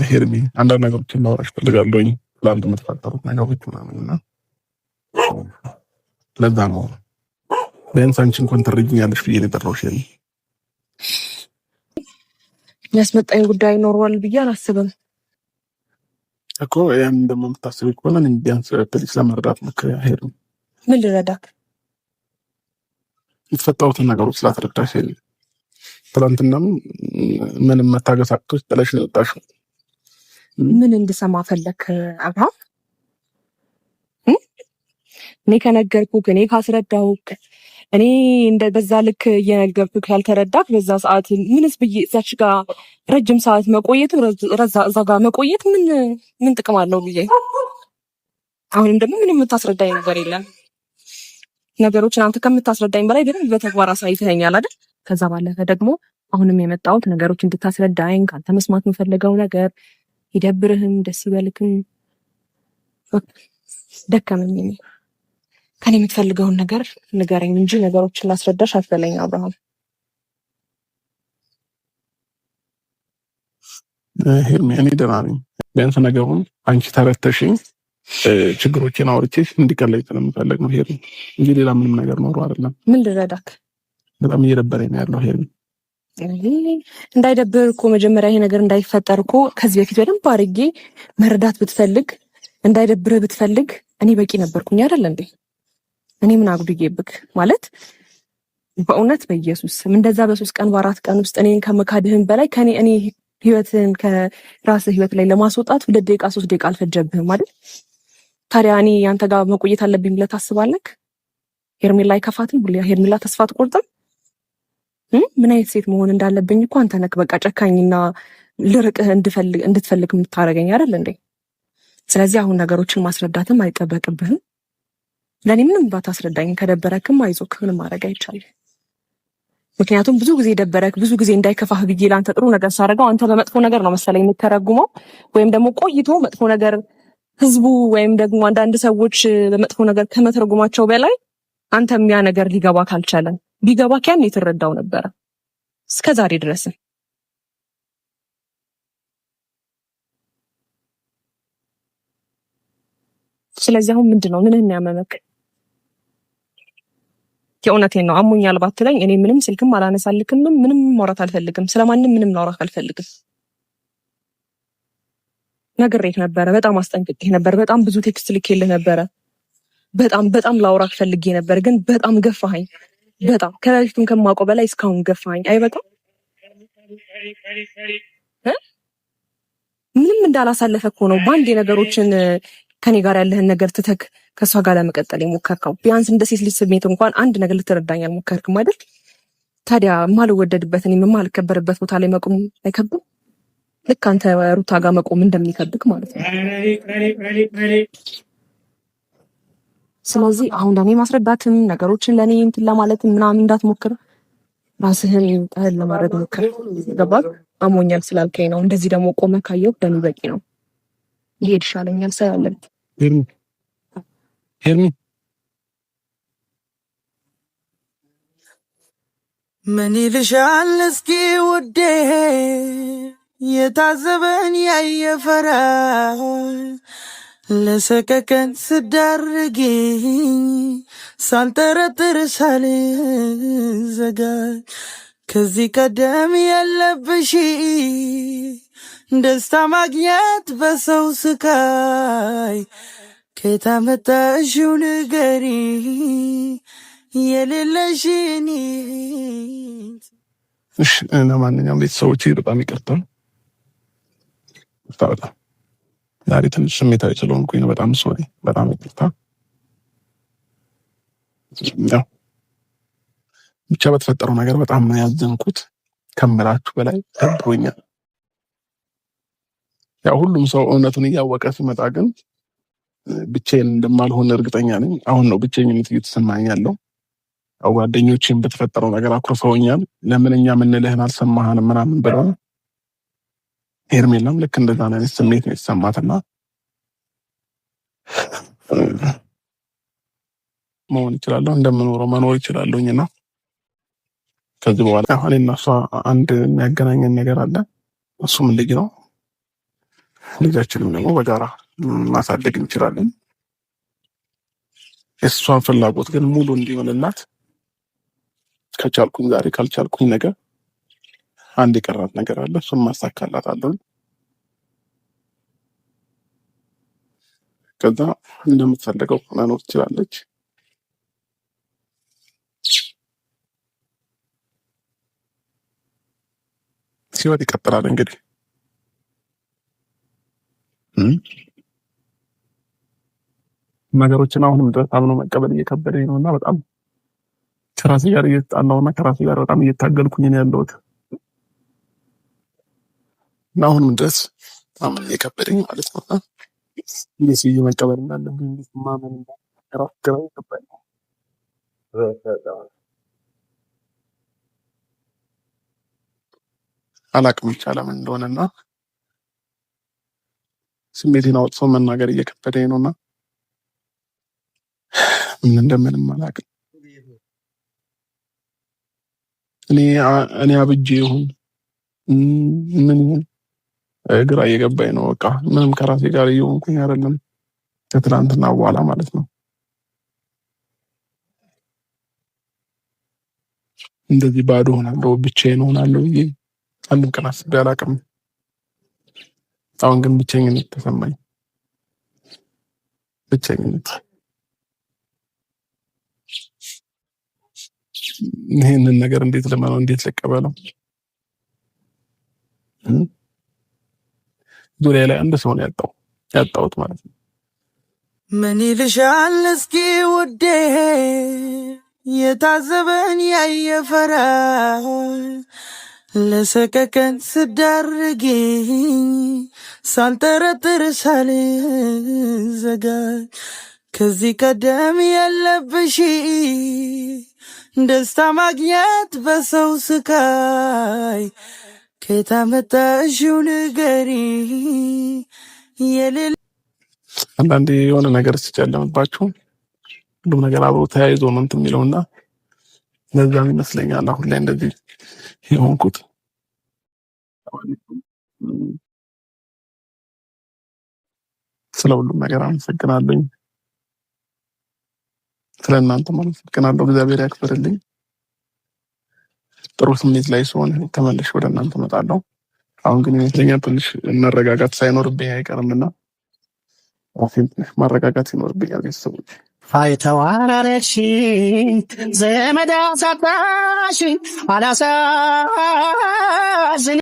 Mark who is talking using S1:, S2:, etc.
S1: ሄርሚ አንዳንድ ነገሮችን ማውራሽ ፈልጋለሁኝ። ለአንድ የምትፈጠሩት ነገሮች ምናምንና ለዛ ነው ቢያንስ አንቺ እንኳን ትረጂኛለሽ ብዬ ነው የጠራሁሽ። ሄርሚ
S2: ያስመጣኝ ጉዳይ ኖሯል ብዬ አላስብም
S1: እኮ ያን እንደምታስቢ ከሆነ ቢያንስ ፕሊስ ለመረዳት ሞክሪ። ሄርሚ
S2: ምን ልረዳክ?
S1: የተፈጠሩትን ነገሮች ስላስረዳሽ። ሄርሚ ትናንትናም ምንም መታገስ አቅቶሽ ጥለሽ ነው የወጣሽው።
S2: ምን እንድሰማ ፈለክ አብርሃም? እኔ ከነገርኩህ እኔ ካስረዳሁህ እኔ እንደ በዛ ልክ እየነገርኩህ ያልተረዳክ በዛ ሰዓት ምንስ ብዬ እዛች ጋር ረጅም ሰዓት መቆየት እዛ ጋር መቆየት ምን ጥቅም አለው ብዬ አሁንም ደግሞ ምንም የምታስረዳኝ ነገር የለም። ነገሮችን አንተ ከምታስረዳኝ በላይ ግን በተግባር አሳይተኸኛል አይደል? ከዛ ባለፈ ደግሞ አሁንም የመጣሁት ነገሮች እንድታስረዳኝ ካንተ መስማት የምፈልገው ነገር ይደብርህም ደስ ይበልክም ደከመኝ ከኔ የምትፈልገውን ነገር ንገረኝ እንጂ ነገሮችን ላስረዳሽ አትበለኝ አብርሃም።
S1: ሄርሚ እኔ ደህና ነኝ። ቢያንስ ነገሩን አንቺ ተረተሽኝ ችግሮችን አውርቼሽ እንዲቀለኝ ስለምፈልግ ነው ሄርሚ እንጂ ሌላ ምንም ነገር ኖሮ አይደለም።
S2: ምን ልረዳክ?
S1: በጣም እየደበረኝ ነው ያለው ሄርሚ።
S2: እንዳይደብር እኮ መጀመሪያ ይሄ ነገር እንዳይፈጠር እኮ ከዚህ በፊት በደንብ አድርጌ መረዳት ብትፈልግ እንዳይደብርህ ብትፈልግ እኔ በቂ ነበርኩኝ አይደል እንዴ? እኔ ምን አጉድዬብክ ማለት በእውነት በኢየሱስ እንደዛ በ3 ቀን በ4 ቀን ውስጥ እኔን ከመካድህም በላይ እኔ ህይወትን ከራስህ ህይወት ላይ ለማስወጣት 2 ደቂቃ 3 ደቂቃ አልፈጀብህም አይደል? ታዲያ እኔ ያንተ ጋር መቆየት አለብኝ ብለህ ታስባለህ? ሄርሜላ አይከፋትም? ሄርሜላ ተስፋ አትቆርጥም? ምን አይነት ሴት መሆን እንዳለብኝ እኮ አንተ ነህ በቃ ጨካኝና ልርቅህ እንድትፈልግ የምታረገኝ አይደል እንዴ? ስለዚህ አሁን ነገሮችን ማስረዳትም አይጠበቅብህም። ለኔ ምንም ባታስረዳኝ ከደበረክም አይዞክ ምንም ማድረግ አይቻልም። ምክንያቱም ብዙ ጊዜ ደበረክ ብዙ ጊዜ እንዳይከፋህ ብዬ ላንተ ጥሩ ነገር ሳረጋው አንተ በመጥፎ ነገር ነው መሰለኝ የምትተረጉመው ወይም ደግሞ ቆይቶ መጥፎ ነገር ህዝቡ ወይም ደግሞ አንዳንድ ሰዎች በመጥፎ ነገር ከመተረጉማቸው በላይ አንተም ያ ነገር ሊገባክ አልቻለም። ቢገባክ ያን የተረዳው ነበር እስከዛሬ ድረስ። ስለዚህ አሁን ምንድነው ምንህን ያመመክ? የእውነቴን ነው አሞኛል ባትለኝ እኔ ምንም ስልክም አላነሳልክም ምንም ማውራት አልፈልግም። ስለማንም ምንም ማውራት አልፈልግም። ነግሬህ ነበረ፣ በጣም አስጠንቅቄህ ነበር፣ በጣም ብዙ ቴክስት ልኬልህ ነበረ፣ በጣም ላውራክ ፈልጌ ነበር፣ ግን በጣም ገፋኸኝ። በጣም ከበፊቱም ከማውቀው በላይ እስካሁን ገፋኸኝ። አይበቃም? ምንም እንዳላሳለፈ እኮ ነው በአንድ ነገሮችን ከኔ ጋር ያለህን ነገር ትተክ ከሷ ጋር ለመቀጠል የሞከርከው። ቢያንስ እንደ ሴት ልጅ ስሜት እንኳን አንድ ነገር ልትረዳኝ አልሞከርክም አይደል? ታዲያ የማልወደድበት እኔ የማልከበርበት ቦታ ላይ መቆም አይከብድም? ልክ አንተ ሩታ ጋር መቆም እንደሚከብድክ ማለት ነው። ስለዚህ አሁን ለኔ ማስረዳትም ነገሮችን ለኔ እንትን ለማለትም ምናምን እንዳትሞክር፣ ራስህን ጠህል ለማድረግ ሞክር። ገባህ? አሞኛል ስላልከኝ ነው። እንደዚህ ደግሞ ቆመህ ካየሁ ለኔ በቂ ነው። ይሄድ ይሻለኛል ሳይሆን
S1: ሄርሚ
S3: ምን ይልሻል እስኪ ውዴ የታዘበን ያየፈራ ለሰቀቀን ስዳርጊኝ ሳልጠረጥር ሳልዘጋ ከዚህ ቀደም የለብሽ ደስታ ማግኘት በሰው ስቃይ ከታመጣሽው ንገሪ የሌለሽን።
S1: እሺ ለማንኛውም ቤተሰቦቼ በጣም ይቅርታ። በጣም ዛሬ ትንሽ ስሜታዊ ስለሆንኩኝ ነው። በጣም ሶሪ፣ በጣም ይቅርታ። ያው ብቻ በተፈጠረው ነገር በጣም ነው ያዘንኩት ከምላችሁ በላይ ደብሮኛል። ያው ሁሉም ሰው እውነቱን እያወቀ ሲመጣ ግን ብቻዬን እንደማልሆን እርግጠኛ ነኝ። አሁን ነው ብቸኝነት እየተሰማኝ ያለው። ያው ጓደኞቼም በተፈጠረው ነገር አኩርፈውኛል። ለምን እኛ የምንልህን አልሰማህንም ምናምን ብለው። ሄርሜላም ልክ እንደዛ አይነት ስሜት ነው የተሰማትና መሆን ይችላለሁ እንደምኖረው መኖር ይችላለሁኝና ከዚህ በኋላ እኔና እሷ አንድ የሚያገናኘን ነገር አለ። እሱም ልጅ ነው። ልጃችንም ደግሞ በጋራ ማሳደግ እንችላለን። የእሷን ፍላጎት ግን ሙሉ እንዲሆንላት ከቻልኩኝ ዛሬ ካልቻልኩኝ ነገር አንድ የቀራት ነገር አለ። እሱን ማሳካላታለሁ። ከዛ እንደምትፈልገው መኖር ትችላለች። ህይወት ይቀጥላል። እንግዲህ ነገሮችን አሁንም ድረስ አምኖ መቀበል እየከበደኝ ነው እና በጣም ከራሴ ጋር እየተጣላሁና ከራሴ ጋር በጣም እየታገልኩኝ ነው ያለሁት እና አሁንም ድረስ በጣም እየከበደኝ ማለት ነው። እንዴት ብዬ መቀበል እንዳለብኝ እንዴት ማመን ራሱ ግራ ይገባኝ ነው። አላቅም ብቻ ለምን እንደሆነና ስሜቴን አውጥቶ መናገር እየከበደኝ ነውና ምን እንደምንም አላቅም። እኔ አብጄ ይሁን ምን ግራ እየገባኝ ነው። በቃ ምንም ከራሴ ጋር እየሆንኩኝ አይደለም ከትናንትና በኋላ ማለት ነው። እንደዚህ ባዶ ሆናለሁ ብቻዬን ሆናለሁ ብዬ አንድም ቀን አስቤ አላቅም። አሁን ግን ብቸኝነት ተሰማኝ። ብቸኝነት ይሄንን ነገር እንዴት ለማነው እንዴት ልቀበለው? ዙሪያ ላይ አንድ ሰው ነው ያጣሁት ማለት ነው።
S3: ምን ይልሻል እስኪ ውዴ የታዘበን ያየፈራ ለሰቀቀን ስዳርጊኝ ሳልጠረጥር ሳልዘጋ ከዚህ ቀደም የለብሽ ደስታ ማግኘት በሰው ስቃይ ከታመጣሽው ንገሪ።
S1: አንዳንዴ የሆነ ነገር ሲጨለምባችሁ ሁሉም ነገር አብሮ ተያይዞ ነው እንትን የሚለውና ለዛም ይመስለኛል አሁን ላይ እንደዚህ የሆንኩት። ስለ ሁሉም ነገር አመሰግናለሁ። ስለ እናንተም አመሰግናለሁ። እግዚአብሔር ያክብርልኝ። ጥሩ ስሜት ላይ ስሆን ተመልሼ ወደ እናንተ እመጣለሁ። አሁን ግን ይመስለኛል ትንሽ መረጋጋት ሳይኖርብኝ አይቀርምና ራሴን ትንሽ ማረጋጋት ይኖርብኛል። ቤተሰቦች
S4: አይተዋራረሽኝ ዘመድ አሳጣሽኝ አላሳዝን